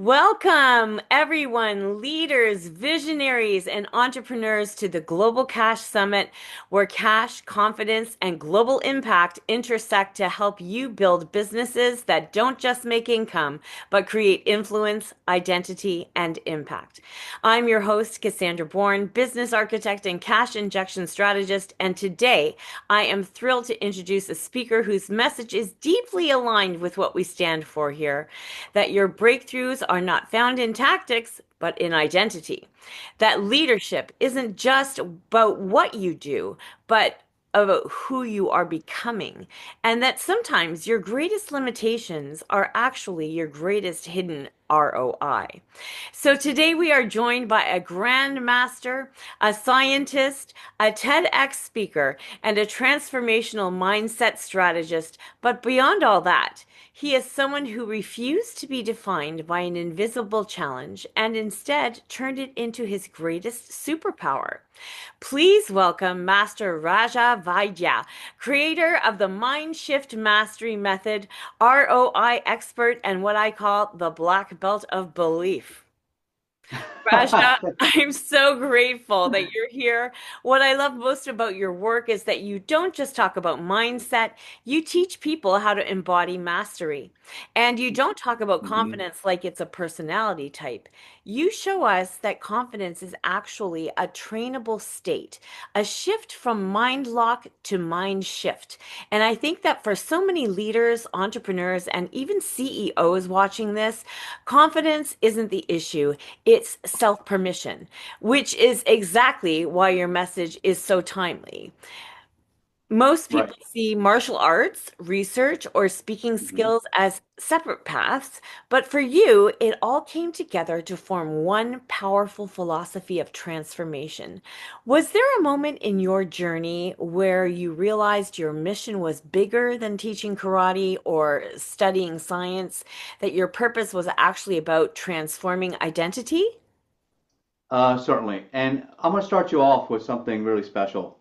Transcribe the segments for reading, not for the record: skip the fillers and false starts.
Welcome, everyone, leaders, visionaries, and entrepreneurs to the Global Cash Summit, where cash, confidence, and global impact intersect to help you build businesses that don't just make income, but create influence, identity, and impact. I'm your host, Cassandra Bourne, business architect and cash injection strategist, and today I am thrilled to introduce a speaker whose message is deeply aligned with what we stand for here, that your breakthroughs are not found in tactics, but in identity. That leadership isn't just about what you do, but about who you are becoming. And that sometimes your greatest limitations are actually your greatest hidden ROI. So today we are joined by a grandmaster, a scientist, a TEDx speaker, and a transformational mindset strategist. But beyond all that, he is someone who refused to be defined by an invisible challenge and instead turned it into his greatest superpower. Please welcome Master Raja Vaidya, creator of the MindSHIFT Mastery Method, ROI expert, and what I call the black belt of belief. Raja, I'm so grateful that you're here. What I love most about your work is that you don't just talk about mindset, you teach people how to embody mastery. And you don't talk about Mhm. confidence like it's a personality type. You show us that confidence is actually a trainable state, a shift from mind lock to mind shift. And I think that for so many leaders, entrepreneurs, and even CEOs watching this, confidence isn't the issue. It's self permission, which is exactly why your message is so timely. Most Right. people see martial arts, research, or speaking Mhm. skills as separate paths, but for you, it all came together to form one powerful philosophy of transformation. Was there a moment in your journey where you realized your mission was bigger than teaching karate or studying science, that your purpose was actually about transforming identity? Certainly. And I'm going to start you off with something really special.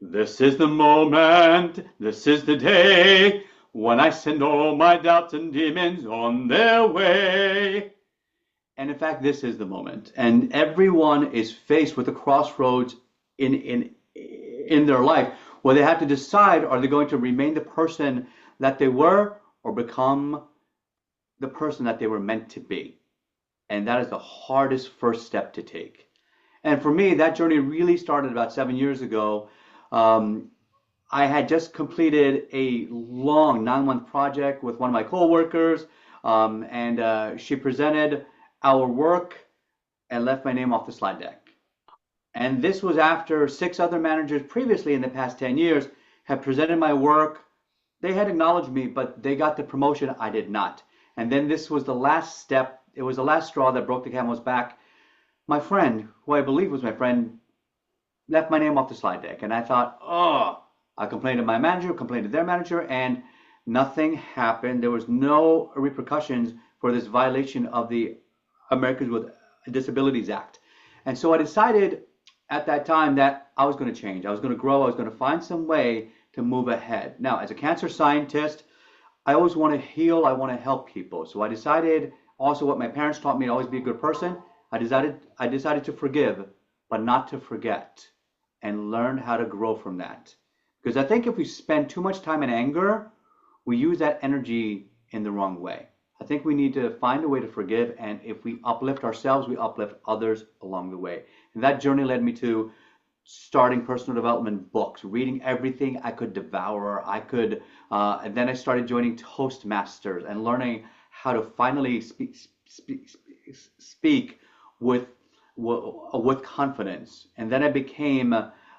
This is the moment, this is the day when I send all my doubts and demons on their way. And in fact, this is the moment. And everyone is faced with a crossroads in their life where they have to decide, are they going to remain the person that they were or become the person that they were meant to be? And that is the hardest first step to take. And for me, that journey really started about 7 years ago. Um, I had just completed a long 9-month project with one of my coworkers, and she presented our work and left my name off the slide deck. And this was after 6 other managers previously in the past 10 years had presented my work. They had acknowledged me, but they got the promotion. I did not. And then this was the last step. It was the last straw that broke the camel's back. My friend, who I believe was my friend, left my name off the slide deck. And I thought, oh, I complained to my manager, complained to their manager, and nothing happened. There was no repercussions for this violation of the Americans with Disabilities Act. And so I decided at that time that I was going to change. I was going to grow. I was going to find some way to move ahead. Now, as a cancer scientist, I always want to heal. I want to help people. So I decided also what my parents taught me to always be a good person. I decided to forgive, but not to forget, and learn how to grow from that. Because I think if we spend too much time in anger, we use that energy in the wrong way. I think we need to find a way to forgive, and if we uplift ourselves, we uplift others along the way. And that journey led me to starting personal development books, reading everything I could devour. And then I started joining Toastmasters and learning how to finally speak with with confidence. And then I became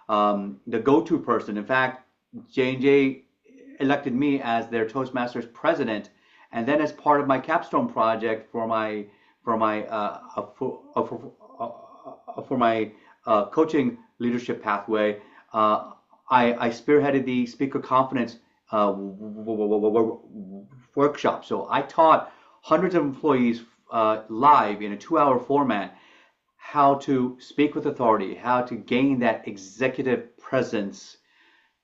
the go-to person. In fact, J&J elected me as their Toastmasters president. And then as part of my capstone project for my coaching leadership pathway, I spearheaded the speaker confidence workshop. So I taught hundreds of employees live in a 2-hour format how to speak with authority, how to gain that executive presence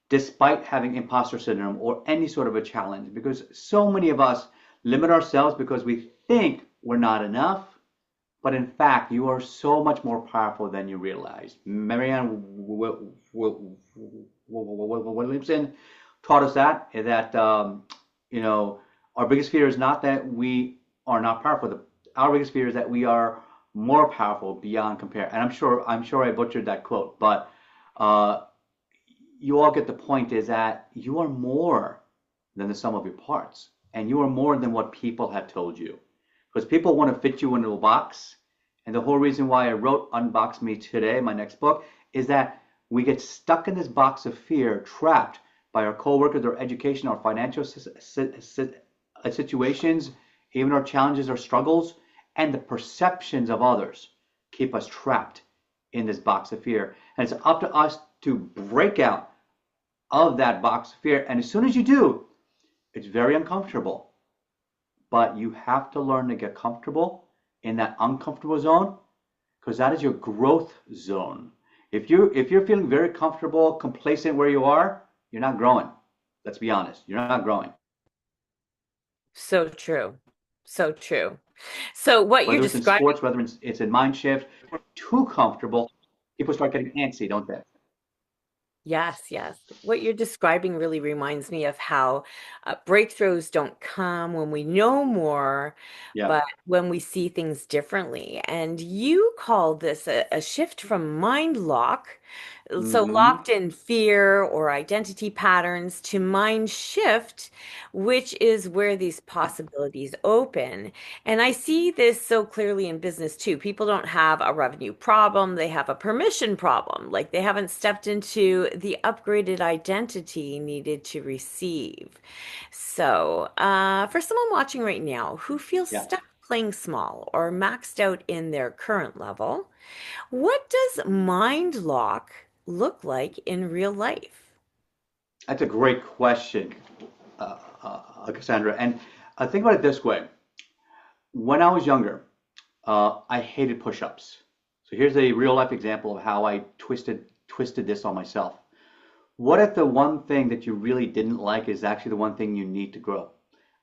despite having imposter syndrome or any sort of a challenge. Because so many of us limit ourselves because we think we're not enough. But in fact, you are so much more powerful than you realize. Marianne Williamson taught us that you know, our biggest fear is not that we are not powerful. Our biggest fear is that we are more powerful beyond compare. And I'm sure I butchered that quote, but uh, you all get the point. Is that you are more than the sum of your parts, and you are more than what people have told you. Because people want to fit you into a box. And the whole reason why I wrote Unbox Me Today, my next book, is that we get stuck in this box of fear, trapped by our coworkers, our education, our financial situations, even our challenges, our struggles, and the perceptions of others keep us trapped in this box of fear. And it's up to us to break out of that box of fear. And as soon as you do, it's very uncomfortable. But you have to learn to get comfortable in that uncomfortable zone, because that is your growth zone. If you're feeling very comfortable, complacent where you are, you're not growing. Let's be honest. You're not growing. So true. So true. So what you're Whether it's in describing. sports, whether it's in mind shift, too comfortable, people start getting antsy, don't they? Yes, yes. What you're describing really reminds me of how breakthroughs don't come when we know more, Yeah. but when we see things differently. And you call this a shift from mind lock, so Hmm. locked in fear or identity patterns, to mind shift, which is where these possibilities open. And I see this so clearly in business too. People don't have a revenue problem, they have a permission problem. Like they haven't stepped into the upgraded identity needed to receive. So, for someone watching right now who feels Yeah. stuck playing small or maxed out in their current level, what does mind lock look like in real life? That's a great question, Cassandra. And I think about it this way. When I was younger, I hated push-ups. So here's a real life example of how I twisted this on myself. What if the one thing that you really didn't like is actually the one thing you need to grow?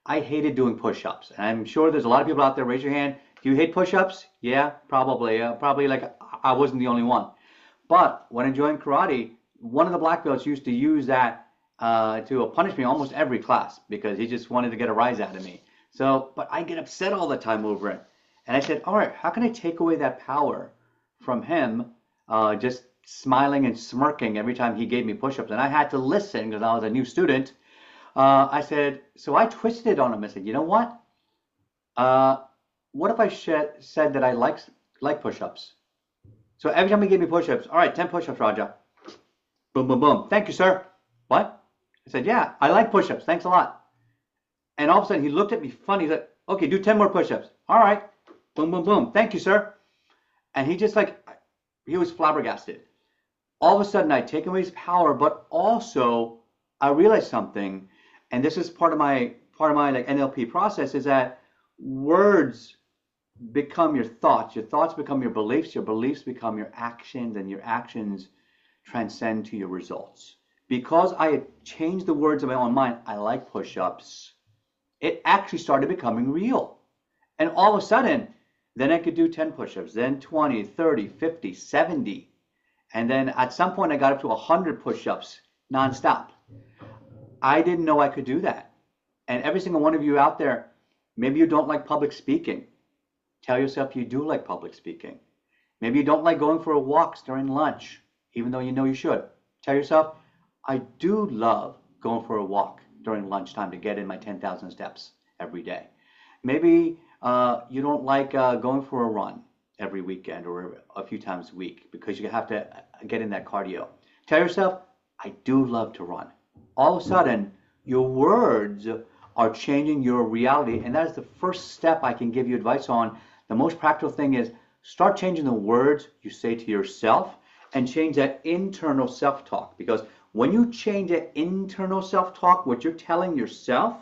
I hated doing push-ups, and I'm sure there's a lot of people out there. Raise your hand. Do you hate push-ups? Yeah, probably. Probably like I wasn't the only one. But when I joined karate, one of the black belts used to use that to punish me almost every class because he just wanted to get a rise out of me. So, but I get upset all the time over it. And I said, all right, how can I take away that power from him just smiling and smirking every time he gave me push-ups? And I had to listen because I was a new student. I said, so I twisted on him and said, you know what? Uh, what if I said that I like push-ups? So every time he gave me push-ups, all right, 10 push-ups, Raja. Boom, boom, boom. Thank you, sir. What? I said, yeah, I like push-ups. Thanks a lot. And all of a sudden he looked at me funny. He's like, okay, do 10 more push-ups. All right. Boom, boom, boom. Thank you, sir. And he just like, he was flabbergasted. All of a sudden I'd taken away his power, but also I realized something, and this is part of my like NLP process, is that words become your thoughts become your beliefs become your actions, and your actions transcend to your results. Because I had changed the words of my own mind, I like push-ups, it actually started becoming real. And all of a sudden, then I could do 10 push-ups, then 20, 30, 50, 70. And then at some point I got up to 100 push-ups nonstop. I didn't know I could do that. And every single one of you out there, maybe you don't like public speaking. Tell yourself you do like public speaking. Maybe you don't like going for walks during lunch, even though you know you should. Tell yourself, I do love going for a walk during lunchtime to get in my 10,000 steps every day. Maybe you don't like going for a run every weekend or a few times a week because you have to get in that cardio. Tell yourself, I do love to run. All of a sudden, your words are changing your reality, and that is the first step I can give you advice on. The most practical thing is start changing the words you say to yourself and change that internal self-talk. Because when you change that internal self-talk, what you're telling yourself,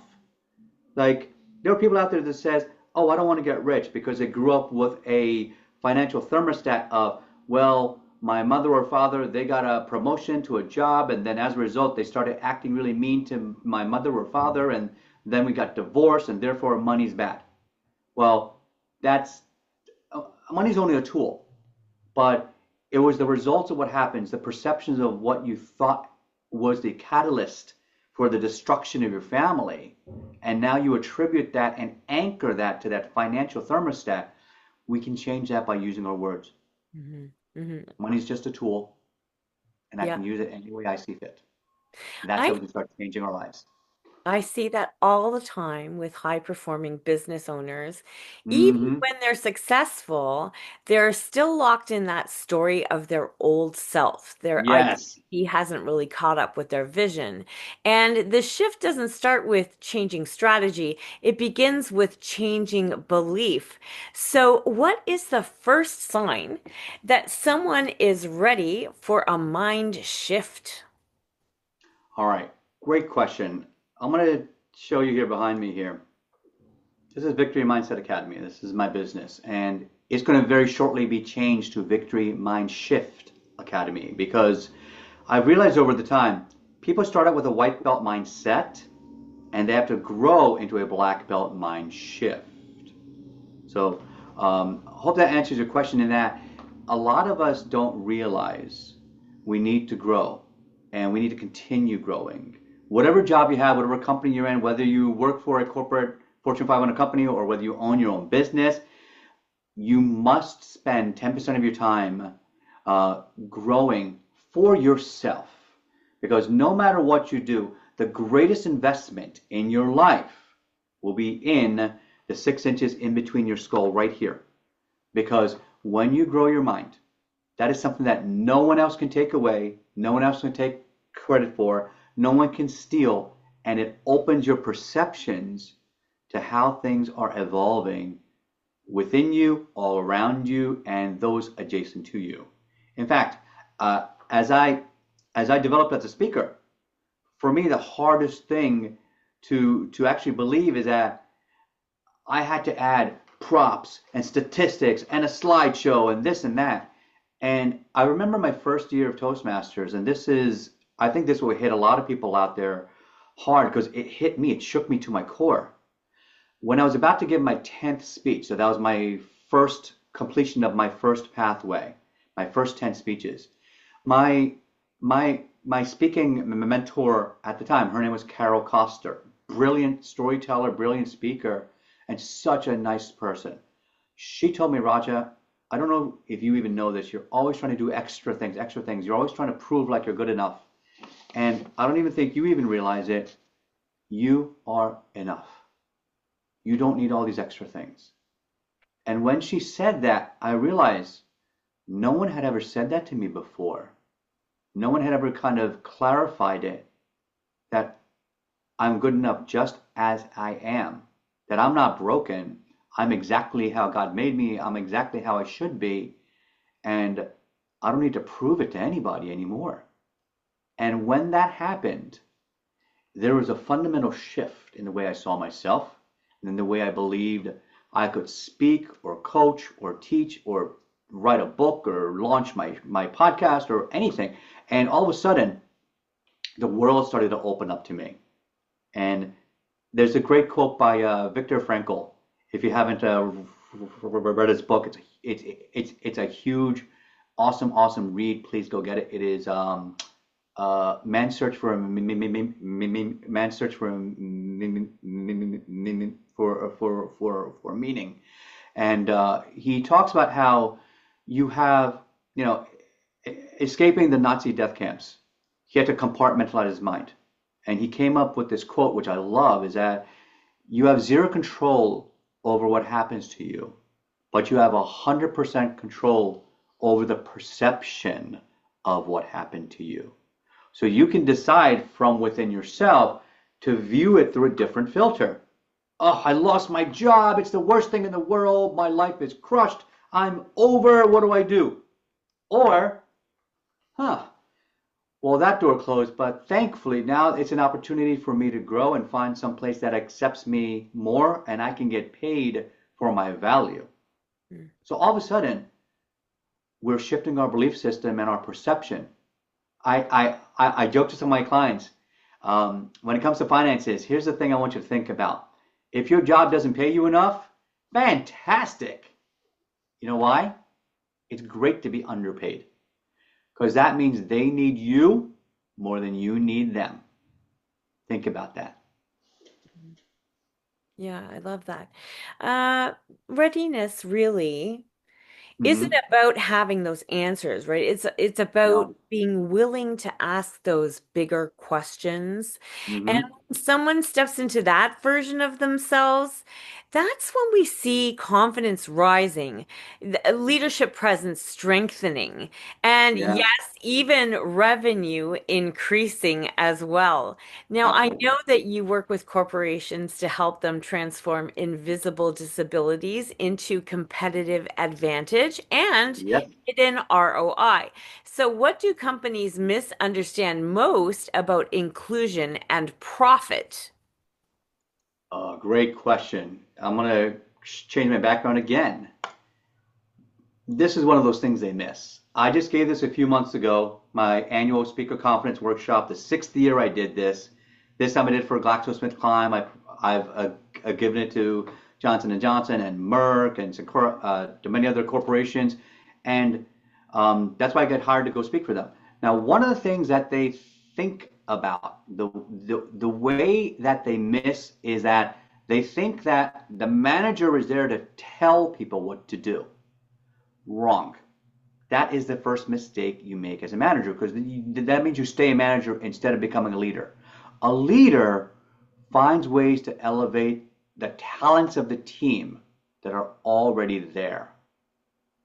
like there are people out there that says, "Oh, I don't want to get rich," because they grew up with a financial thermostat of, well, my mother or father, they got a promotion to a job, and then as a result, they started acting really mean to my mother or father, and then we got divorced, and therefore money's bad. Well, that's money's only a tool, but it was the results of what happens, the perceptions of what you thought was the catalyst for the destruction of your family, and now you attribute that and anchor that to that financial thermostat. We can change that by using our words. Hmm. Hmm. Money's just a tool, and I Yeah. can use it any way I see fit. And that's how I we can start changing our lives. I see that all the time with high performing business owners. Even Hmm. when they're successful, they're still locked in that story of their old self. Their Yes. identity hasn't really caught up with their vision. And the shift doesn't start with changing strategy, it begins with changing belief. So, what is the first sign that someone is ready for a mind shift? All right. Great question. I'm going to show you here behind me here. This is Victory Mindset Academy. This is my business. And it's going to very shortly be changed to Victory Mind Shift Academy because I've realized over the time people start out with a white belt mindset and they have to grow into a black belt mind shift. So, hope that answers your question in that a lot of us don't realize we need to grow and we need to continue growing. Whatever job you have, whatever company you're in, whether you work for a corporate Fortune 500 company or whether you own your own business, you must spend 10% of your time growing for yourself. Because no matter what you do, the greatest investment in your life will be in the 6 inches in between your skull right here. Because when you grow your mind, that is something that no one else can take away, no one else can take credit for, no one can steal, and it opens your perceptions to how things are evolving within you, all around you, and those adjacent to you. In fact, as I developed as a speaker, for me the hardest thing to actually believe is that I had to add props and statistics and a slideshow and this and that. And I remember my first year of Toastmasters, and I think this will hit a lot of people out there hard because it hit me, it shook me to my core. When I was about to give my 10th speech, so that was my first completion of my first pathway, my first 10 speeches, my my speaking mentor at the time, her name was Carol Koster, brilliant storyteller, brilliant speaker, and such a nice person. She told me, Raja, I don't know if you even know this, you're always trying to do extra things, extra things. You're always trying to prove like you're good enough. And I don't even think you even realize it. You are enough. You don't need all these extra things. And when she said that, I realized no one had ever said that to me before. No one had ever kind of clarified it that I'm good enough just as I am, that I'm not broken. I'm exactly how God made me. I'm exactly how I should be. And I don't need to prove it to anybody anymore. And when that happened, there was a fundamental shift in the way I saw myself and in the way I believed I could speak or coach or teach or write a book or launch my podcast or anything. And all of a sudden, the world started to open up to me. And there's a great quote by Viktor Frankl. If you haven't read his book, it's a huge, awesome read. Please go get it. It is Man's Search for a Man's Search for for meaning, and he talks about how you have escaping the Nazi death camps. He had to compartmentalize his mind, and he came up with this quote, which I love, is that you have zero control over what happens to you, but you have 100% control over the perception of what happened to you. So you can decide from within yourself to view it through a different filter. Oh, I lost my job. It's the worst thing in the world. My life is crushed. I'm over. What do I do? Or, well, that door closed, but thankfully now it's an opportunity for me to grow and find some place that accepts me more and I can get paid for my value. Mm. So all of a sudden, we're shifting our belief system and our perception. I joke to some of my clients. When it comes to finances, here's the thing I want you to think about. If your job doesn't pay you enough, fantastic. You know why? It's great to be underpaid because that means they need you more than you need them. Think about that. Yeah, I love that. Uh, Readiness really isn't Hmm. about having those answers, right? It's about No. being willing to ask those bigger questions. And Hmm. when someone steps into that version of themselves, that's when we see confidence rising, leadership presence strengthening, and Yeah, yes, even revenue increasing as well. Now, I absolutely. know that you work with corporations to help them transform invisible disabilities into competitive advantage and Yep. hidden ROI. So, what do companies misunderstand most about inclusion and profit? Great question. I'm going to change my background again. This is one of those things they miss. I just gave this a few months ago, my annual speaker conference workshop, the sixth year I did this. This time I did it for GlaxoSmithKline. I've given it to Johnson & Johnson and Merck and to many other corporations. And that's why I get hired to go speak for them. Now, one of the things that they think about, the way that they miss is that they think that the manager is there to tell people what to do. Wrong. That is the first mistake you make as a manager because that means you stay a manager instead of becoming a leader. A leader finds ways to elevate the talents of the team that are already there,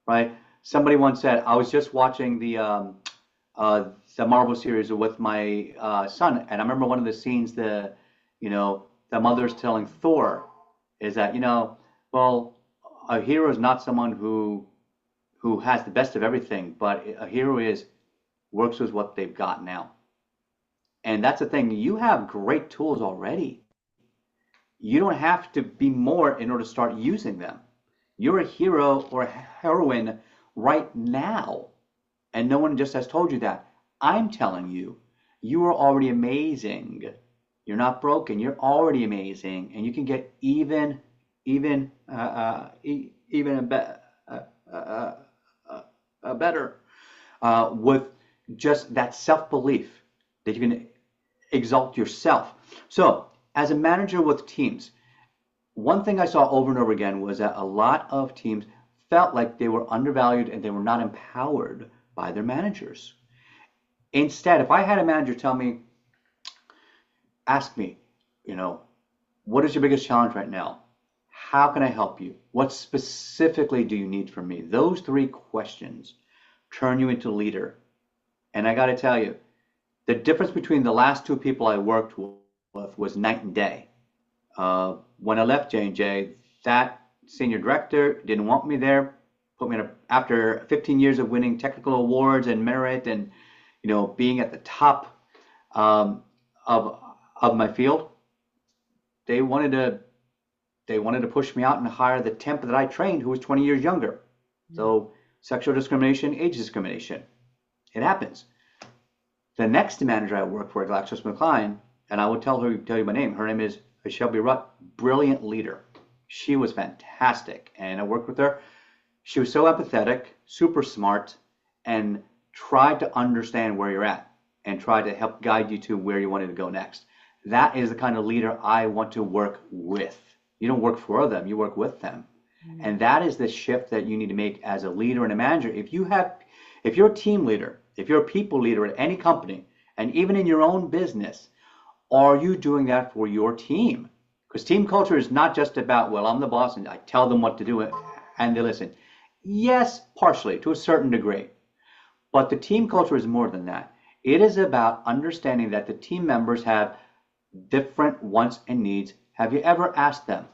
right? Somebody once said, I was just watching uh, the Marvel series with my son, and I remember one of the scenes, the mother's telling Thor, is that, well, a hero is not someone who has the best of everything, but a hero is works with what they've got now. And that's the thing. You have great tools already. You don't have to be more in order to start using them. You're a hero or a heroine right now. And no one just has told you that. I'm telling you, you are already amazing. You're not broken. You're already amazing, and you can get even better with just that self belief that you can exalt yourself. So, as a manager with teams, one thing I saw over and over again was that a lot of teams felt like they were undervalued and they were not empowered by their managers. Instead, if I had a manager tell me, ask me, you know, what is your biggest challenge right now? How can I help you? What specifically do you need from me? Those three questions turn you into a leader. And I got to tell you, the difference between the last two people I worked with was night and day. When I left J&J, that senior director didn't want me there. Put me in after 15 years of winning technical awards and merit, and being at the top um, of my field. They wanted to push me out and hire the temp that I trained, who was 20 years younger. So sexual discrimination, age discrimination, it happens. The next manager I worked for at GlaxoSmithKline, and I will tell you my name. Her name is Shelby Rutt, brilliant leader. She was fantastic, and I worked with her. She was so empathetic, super smart, and tried to understand where you're at and tried to help guide you to where you wanted to go next. That is the kind of leader I want to work with. You don't work for them, you work with them. Mm. And that is the shift that you need to make as a leader and a manager. If you're a team leader, if you're a people leader at any company, and even in your own business, are you doing that for your team? Because team culture is not just about, well, I'm the boss and I tell them what to do and they listen. Yes, partially, to a certain degree. But the team culture is more than that. It is about understanding that the team members have different wants and needs. Have you ever asked them,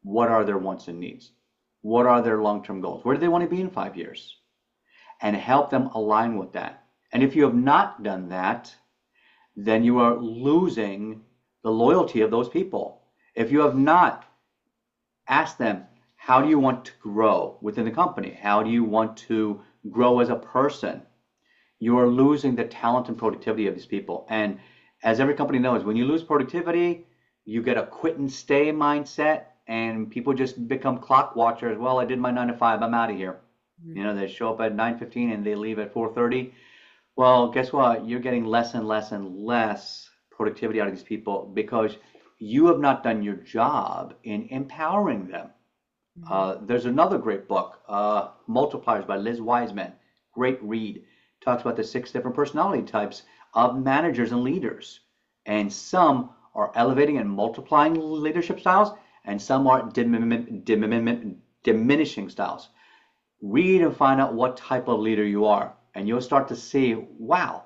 what are their wants and needs? What are their long-term goals? Where do they want to be in 5 years? And help them align with that. And if you have not done that, then you are losing the loyalty of those people. If you have not asked them, how do you want to grow within the company? How do you want to grow as a person? You are losing the talent and productivity of these people. And As every company knows, when you lose productivity, you get a quit and stay mindset, and people just become clock watchers. Well, I did my 9 to 5, I'm out of here. You know, they show up at 9:15 and they leave at 4:30. Well, guess what? You're getting less and less and less productivity out of these people because you have not done your job in empowering them. Mhm. There's another great book, Multipliers by Liz Wiseman. Great read. Talks about the 6 different personality types of managers and leaders. And some are elevating and multiplying leadership styles, and some are diminishing styles. Read and find out what type of leader you are, and you'll start to see, wow,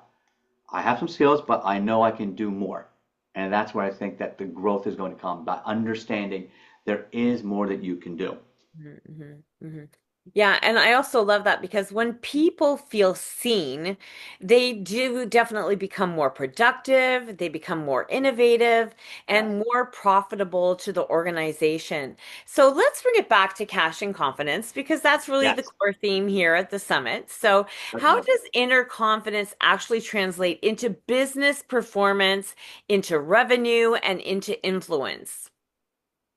I have some skills, but I know I can do more. And that's where I think that the growth is going to come by understanding there is more that you can do. Mhm, mhm. Yeah, and I also love that because when people feel seen, they do definitely become more productive, they become more innovative, Yes. and more profitable to the organization. So let's bring it back to cash and confidence because that's really the Yes. core theme here at the summit. So, how Certainly. does inner confidence actually translate into business performance, into revenue, and into influence?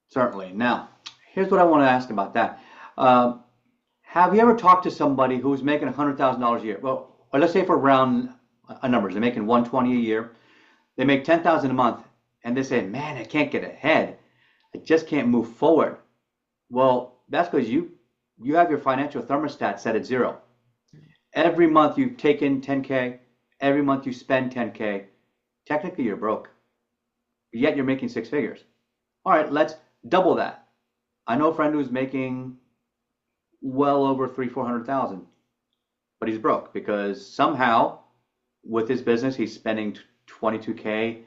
Certainly. Now, here's what I want to ask about that. Um, have you ever talked to somebody who's making $100,000 a year? Well, or let's say for round numbers, they're making 120 a year. They make 10,000 a month, and they say, "Man, I can't get ahead. I just can't move forward." Well, that's because you have your financial thermostat set at 0. Every month you take in 10K. Every month you spend 10K. Technically, you're broke, yet you're making 6 figures. All right, let's double that. I know a friend who's making well over 400,000, but he's broke because somehow with his business he's spending 22K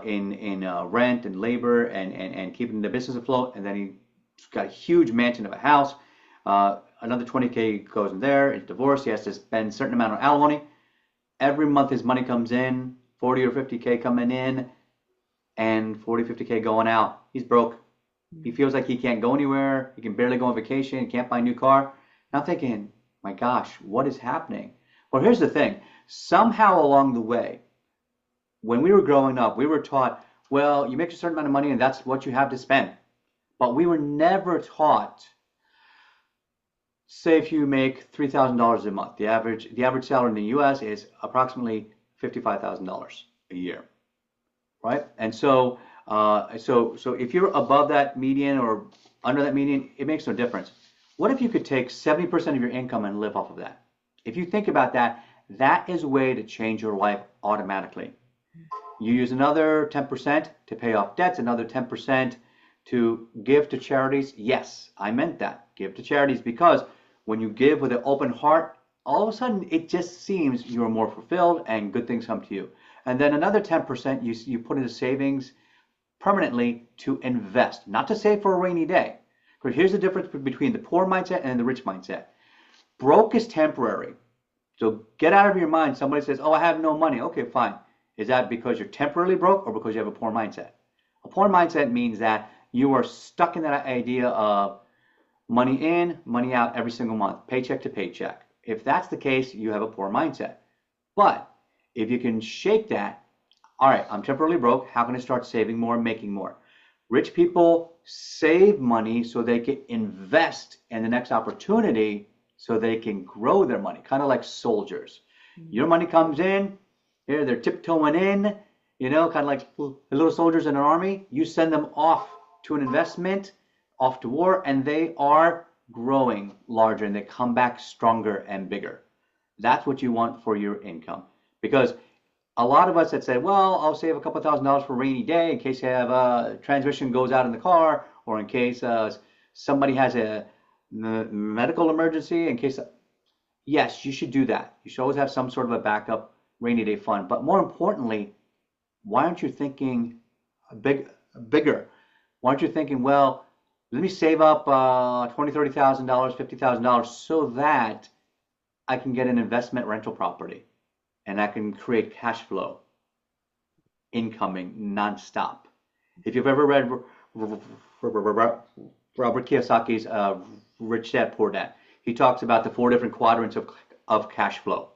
in rent and labor and keeping the business afloat, and then he's got a huge mansion of a house. Another 20K goes in there. He's divorced. He has to spend a certain amount on alimony. Every month his money comes in, 40 or 50K coming in, and 40, 50K going out. He's broke. He feels like he can't go anywhere. He can barely go on vacation. He can't buy a new car. And I'm thinking, my gosh, what is happening? Well, here's the thing. Somehow along the way, when we were growing up, we were taught, well, you make a certain amount of money and that's what you have to spend. But we were never taught, say if you make $3,000 a month, the average salary in the US is approximately $55,000 a year, right? And so if you're above that median or under that median, it makes no difference. What if you could take 70% of your income and live off of that? If you think about that, that is a way to change your life automatically. You use another 10% to pay off debts, another 10% to give to charities. Yes, I meant that. Give to charities because when you give with an open heart, all of a sudden it just seems you're more fulfilled and good things come to you. And then another 10% you put into savings permanently to invest, not to save for a rainy day. Because here's the difference between the poor mindset and the rich mindset. Broke is temporary. So get out of your mind. Somebody says, "Oh, I have no money." Okay, fine. Is that because you're temporarily broke or because you have a poor mindset? A poor mindset means that you are stuck in that idea of money in, money out every single month, paycheck to paycheck. If that's the case, you have a poor mindset. But if you can shake that, all right, I'm temporarily broke. How can I start saving more and making more? Rich people save money so they can invest in the next opportunity so they can grow their money, kind of like soldiers. Your money comes in, here they're tiptoeing in, kind of like little soldiers in an army. You send them off to an investment, off to war, and they are growing larger and they come back stronger and bigger. That's what you want for your income. Because a lot of us that say, well, I'll save a couple $1,000s for a rainy day in case you have a transmission goes out in the car or in case somebody has a medical emergency, in case, yes, you should do that. You should always have some sort of a backup rainy day fund. But more importantly, why aren't you thinking bigger? Why aren't you thinking, well, let me save up $20,000, $30,000, $50,000 so that I can get an investment rental property and I can create cash flow incoming nonstop. If you've ever read Robert Kiyosaki's Rich Dad Poor Dad, he talks about the 4 different quadrants of cash flow.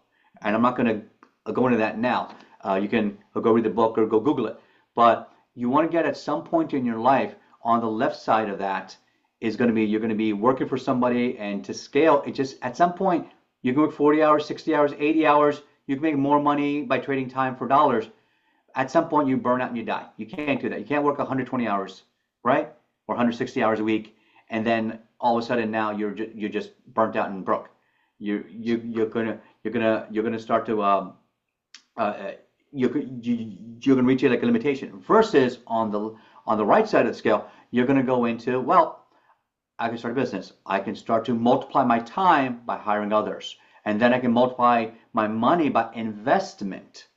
And I'm not going to go into that now. You can go read the book or go Google it. But you want to get at some point in your life on the left side of that is going to be you're going to be working for somebody, and to scale, it just at some point you can work 40 hours, 60 hours, 80 hours. You can make more money by trading time for dollars. At some point you burn out and you die. You can't do that. You can't work 120 hours, right? Or 160 hours a week, and then all of a sudden now you're just burnt out and broke. You're gonna start to uh, you're gonna reach like a limitation. Versus on the right side of the scale, you're gonna go into, well, I can start a business. I can start to multiply my time by hiring others, and then I can multiply my money by investment,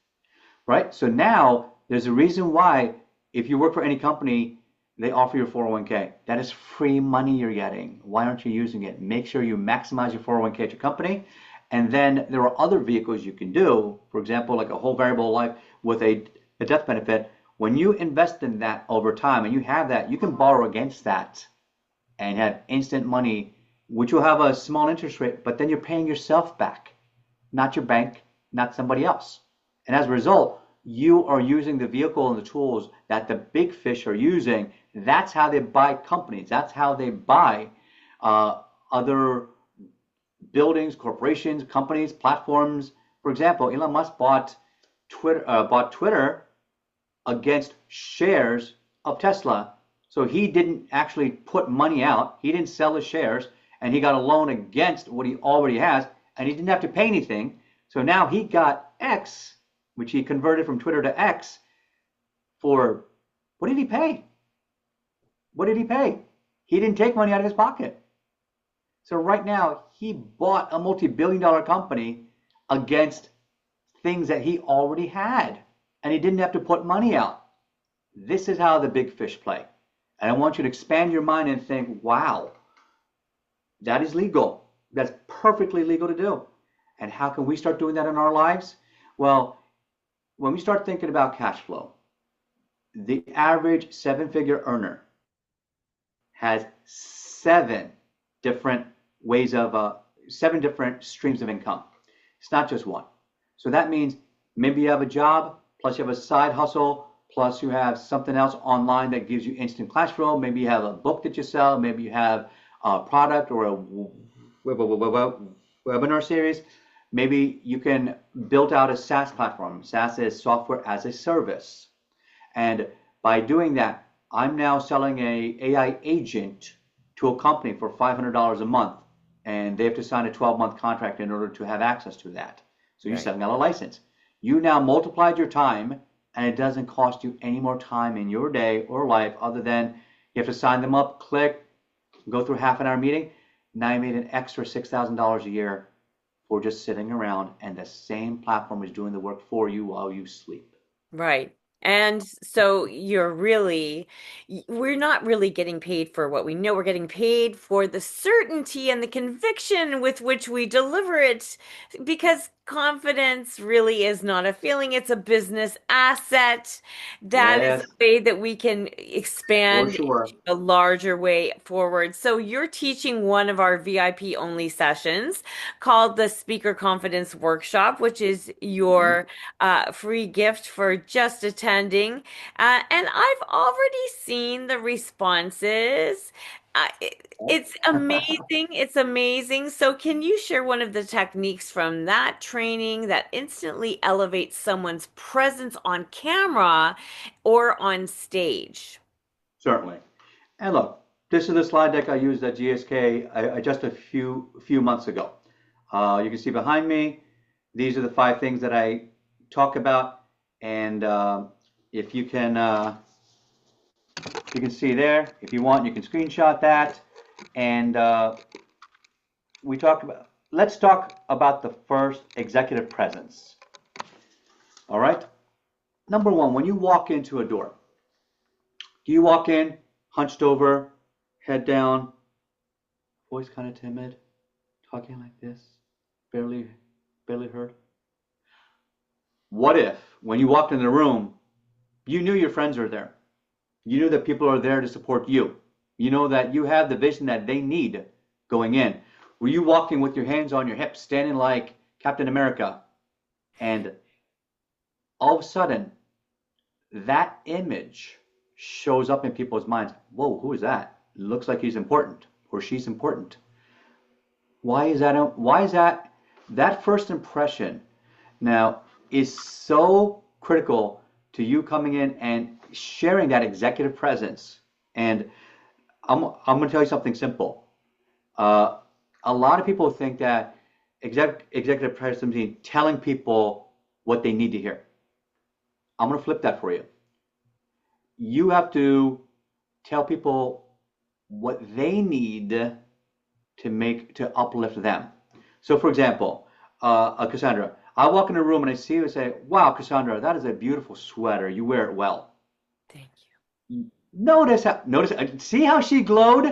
right? So now there's a reason why if you work for any company, they offer you a 401k. That is free money you're getting. Why aren't you using it? Make sure you maximize your 401k at your company. And then there are other vehicles you can do. For example, like a whole variable life with a death benefit. When you invest in that over time and you have that, you can borrow against that and have instant money, which will have a small interest rate, but then you're paying yourself back, not your bank, not somebody else. And as a result, you are using the vehicle and the tools that the big fish are using. That's how they buy companies. That's how they buy other buildings, corporations, companies, platforms. For example, Elon Musk bought Twitter against shares of Tesla. So he didn't actually put money out. He didn't sell his shares, and he got a loan against what he already has, and he didn't have to pay anything. So now he got X, which he converted from Twitter to X, for, what did he pay? What did he pay? He didn't take money out of his pocket. So right now, he bought a multi-billion-dollar company against things that he already had, and he didn't have to put money out. This is how the big fish play. And I want you to expand your mind and think, wow, that is legal. That's perfectly legal to do. And how can we start doing that in our lives? Well, when we start thinking about cash flow, the average seven-figure earner has different ways of seven different streams of income. It's not just one. So that means maybe you have a job, plus you have a side hustle, plus you have something else online that gives you instant cash flow. Maybe you have a book that you sell. Maybe you have a product or a webinar series. Maybe you can build out a SaaS platform. SaaS is software as a service. And by doing that, I'm now selling a AI agent to a company for $500 a month, and they have to sign a 12-month contract in order to have access to that. So you're selling out a license. You now multiplied your time, and it doesn't cost you any more time in your day or life other than you have to sign them up, click, go through half an hour meeting. Now you made an extra $6,000 a year for just sitting around, and the same platform is doing the work for you while you sleep. Right. And so we're not really getting paid for what we know. We're getting paid for the certainty and the conviction with which we deliver it, because confidence really is not a feeling, it's a business asset. That is a Yes, way that we can for expand sure. a larger way forward. So you're teaching one of our VIP only sessions called the Speaker Confidence Workshop, which is Mhm. your free gift for just attending. And I've already seen the responses. It's amazing. It's amazing. So, can you share one of the techniques from that training that instantly elevates someone's presence on camera or on stage? Certainly. And look, this is the slide deck I used at GSK just a few months ago. You can see behind me, these are the 5 things that I talk about, and if you can see there. If you want, you can screenshot that, and we talked about. Let's talk about the first, executive presence. All right. Number one, when you walk into a door, do you walk in hunched over, head down, voice kind of timid, talking like this, barely heard? What if, when you walked in the room, you knew your friends are there? You knew that people are there to support you. You know that you have the vision that they need going in. Were you walking with your hands on your hips, standing like Captain America, and all of a sudden that image shows up in people's minds. Whoa, who is that? Looks like he's important or she's important. Why is that? Why is that? That first impression now is so critical to you coming in and sharing that executive presence. And I'm going to tell you something simple. Uh, a lot of people think that executive presence means telling people what they need to hear. I'm going to flip that for you. You have to tell people what they need to uplift them. So, for example, Cassandra, I walk in a room and I see you and say, "Wow, Cassandra, that is a beautiful sweater. You wear it well." Thank See how she glowed?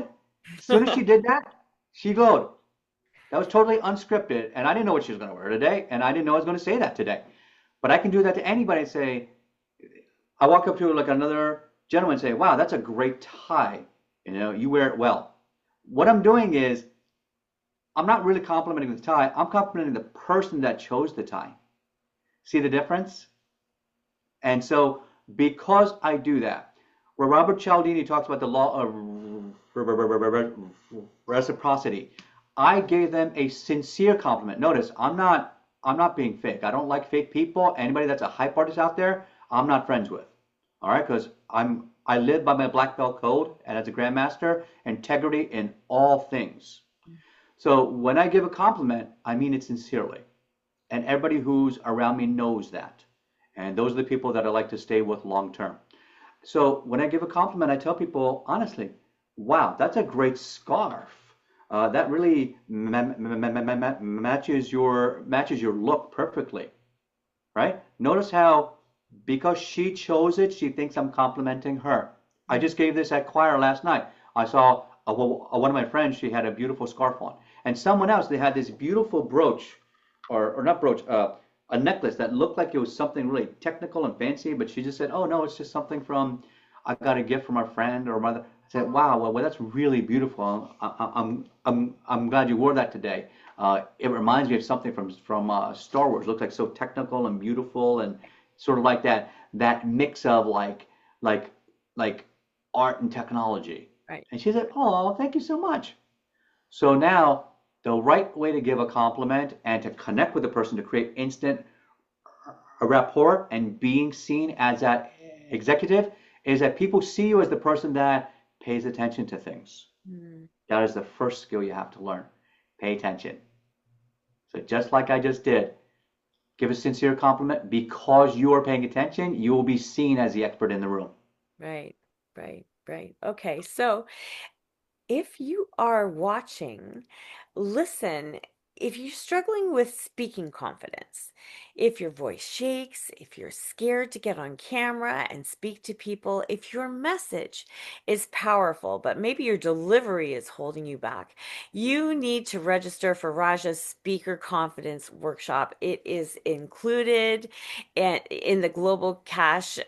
As soon as you. she did that, she glowed. That was totally unscripted, and I didn't know what she was going to wear today, and I didn't know I was going to say that today. But I can do that to anybody and say, I walk up to like another gentleman and say, "Wow, that's a great tie. You wear it well." What I'm doing is I'm not really complimenting the tie. I'm complimenting the person that chose the tie. See the difference? And so because I do that, where Robert Cialdini talks about the law of reciprocity, I gave them a sincere compliment. Notice, I'm not being fake. I don't like fake people. Anybody that's a hype artist out there, I'm not friends with. All right, because I live by my black belt code, and as a grandmaster, integrity in all things. So when I give a compliment, I mean it sincerely. And everybody who's around me knows that. And those are the people that I like to stay with long term. So when I give a compliment, I tell people honestly, "Wow, that's a great scarf. That really matches your look perfectly." Right? Notice how because she chose it, she thinks I'm complimenting her. I just gave this at choir last night. I saw one of my friends, she had a beautiful scarf on. And someone else, they had this beautiful brooch, or not brooch, a necklace that looked like it was something really technical and fancy, but she just said, "Oh, no, it's just something I got a gift from our friend or mother." I said, "Wow, well, that's really beautiful. I'm glad you wore that today. It reminds me of something from Star Wars. It looks like so technical and beautiful and sort of like that mix of like like art and technology." Right. And she said, "Oh, thank you so much." So now the right way to give a compliment and to connect with the person to create instant rapport and being seen as that executive is that people see you as the person that pays attention to things. Mm. That is the first skill you have to learn. Pay attention. So just like I just did, give a sincere compliment. Because you are paying attention, you will be seen as the expert in the room. Right, right, right. Okay, so if you are watching, listen. If you're struggling with speaking confidence, if your voice shakes, if you're scared to get on camera and speak to people, if your message is powerful, but maybe your delivery is holding you back, you need to register for Raja's Speaker Confidence Workshop. It is included in the Global Cash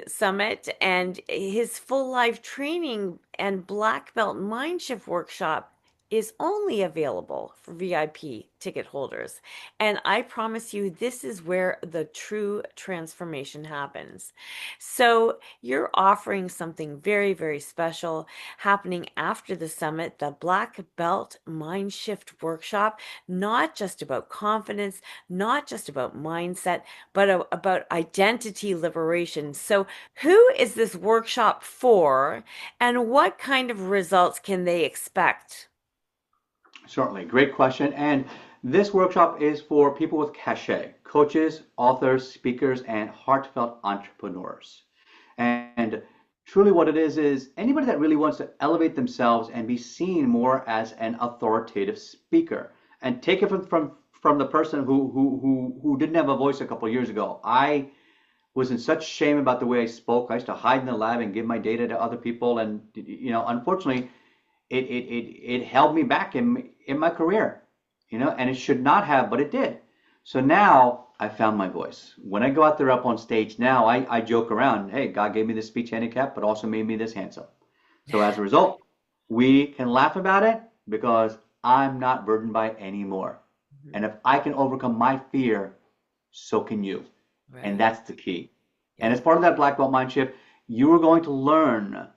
Summit, and his full life training and Black Belt Mindshift Workshop is only available for VIP ticket holders. And I promise you, this is where the true transformation happens. So, you're offering something very, very special happening after the summit, the Black Belt Mindshift Workshop, not just about confidence, not just about mindset, but about identity liberation. So, who is this workshop for, and what kind of results can they expect? Certainly, great question. And this workshop is for people with cachet, coaches, authors, speakers, and heartfelt entrepreneurs. And truly, what it is anybody that really wants to elevate themselves and be seen more as an authoritative speaker. And take it from the person who didn't have a voice a couple of years ago. I was in such shame about the way I spoke. I used to hide in the lab and give my data to other people, and unfortunately, it held me back in my career, and it should not have, but it did. So now I found my voice. When I go out there up on stage now, I joke around. Hey, God gave me this speech handicap, but also made me this handsome. So as a result, we can laugh about it because I'm not burdened by it anymore. And if I can overcome my fear, so can you. And Right. that's the key. And Yeah. as part of that black belt mind shift, you are going to learn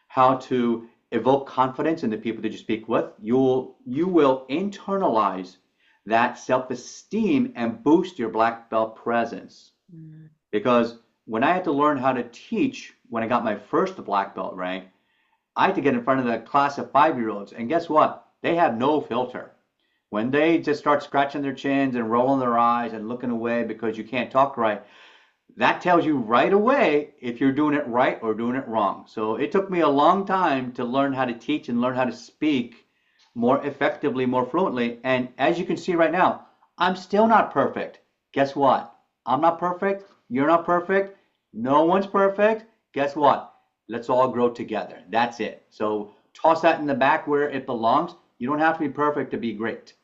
how to evoke confidence in the people that you speak with. You will internalize that self-esteem and boost your black belt presence. Mm. Because when I had to learn how to teach when I got my first black belt rank, I had to get in front of the class of 5-year-olds, and guess what? They have no filter. When they just start scratching their chins and rolling their eyes and looking away because you can't talk right, that tells you right away if you're doing it right or doing it wrong. So it took me a long time to learn how to teach and learn how to speak more effectively, more fluently. And as you can see right now, I'm still not perfect. Guess what? I'm not perfect. You're not perfect. No one's perfect. Guess what? Let's all grow together. That's it. So toss that in the back where it belongs. You don't have to be perfect to be great.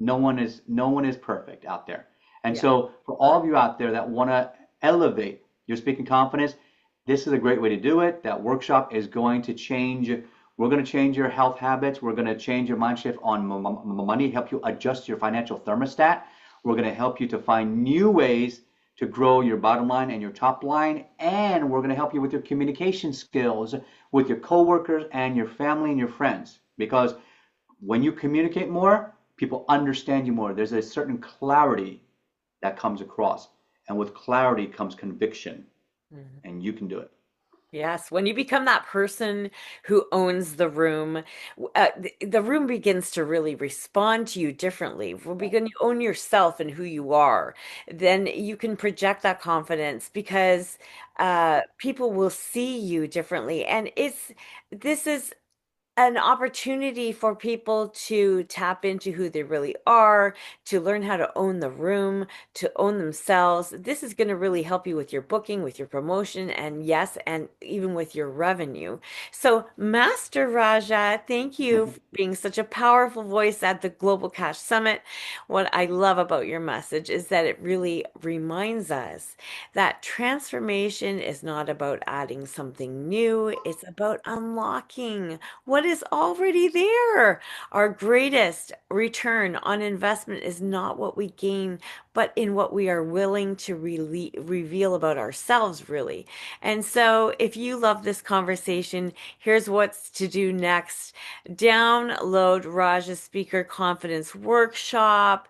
No one is perfect out there. And Yeah. so for all of you out there that want to elevate your speaking confidence, this is a great way to do it. That workshop is going to change. We're going to change your health habits. We're going to change your mind shift on money, help you adjust your financial thermostat. We're going to help you to find new ways to grow your bottom line and your top line. And we're going to help you with your communication skills with your coworkers and your family and your friends. Because when you communicate more, people understand you more. There's a certain clarity that comes across. And with clarity comes conviction, Mhm. and you can do it. Yes, when you become that person who owns the room, the room begins to really respond to you differently. When you own yourself and who you are, then you can project that confidence because people will see you differently. And this is an opportunity for people to tap into who they really are, to learn how to own the room, to own themselves. This is going to really help you with your booking, with your promotion, and yes, and even with your revenue. So, Master Raja, thank you for being such a powerful voice at the Global Cash Summit. What I love about your message is that it really reminds us that transformation is not about adding something new, it's about unlocking what is already there. Our greatest return on investment is not what we gain, but in what we are willing to reveal about ourselves, really. And so, if you love this conversation, here's what's to do next. Download Raja's Speaker Confidence Workshop.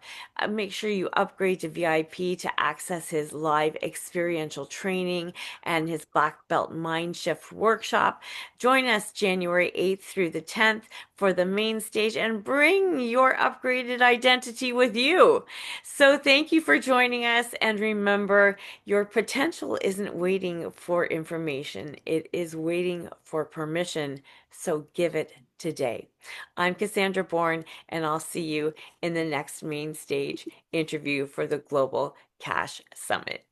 Make sure you upgrade to VIP to access his live experiential training and his Black Belt Mind Shift workshop. Join us January 8th through the 10th for the main stage and bring your upgraded identity with you. So, thank you for joining us. And remember, your potential isn't waiting for information, it is waiting for permission. So, give it today. I'm Cassandra Bourne, and I'll see you in the next main stage interview for the Global Cash Summit.